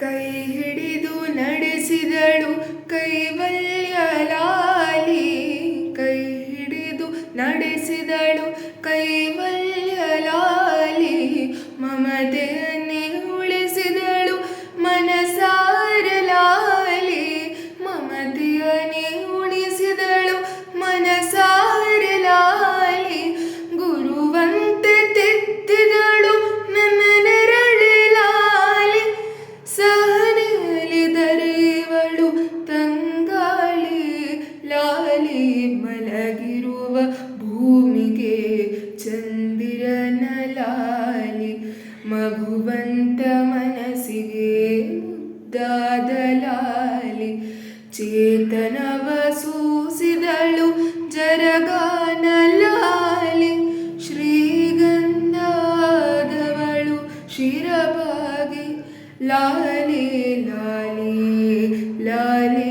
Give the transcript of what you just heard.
ಕೈ ಹಿಡಿದು ನಡೆಸಿದಳು ಕೈವಲ್ಯ ಲಾಲಿ, ಕೈ ಹಿಡಿದು ನಡೆಸಿದಳು ಕೈವಲ್ಯ ಲಾಲಿ, ಮಮತೆಯನ್ನೇ ಉಳಿಸಿದಳು ಮನಸಾರೆ ಲಾಲಿ, ಮಮತೆಯನ್ನೇ ಉಳಿಸಿದಳು ಮನಸಾರೆ ಲಾಲಿ, ಗುರುವಂತೆ ತಿದ್ದಿದಳು ನನ್ನ ನೆರಳೆ ಲಾಲಿ, ಸಹನೆಯಲ್ಲಿ ದರೆಯುವಳು ತಂಗಾಳಿ ಲಾಲಿ, ಮಲಗಿರುವ ಭೂಮಿಗೆ ಚಂದಿರನ ಲಾಲಿ, ಮಗುವಂತ ಮನಸ್ಸಿಗೆ ಮುದ್ದಾದ ಲಾಲಿ, ಚೇತನವ ಸೂಸಿದಳು ಜರಗಾನ ಲಾಲಿ, ಶ್ರೀಗಂಧಾದವಳು ಶಿರಬಾಗಿ ಲಾಲಿ ಲಾಲಿ ಲಾಲಿ.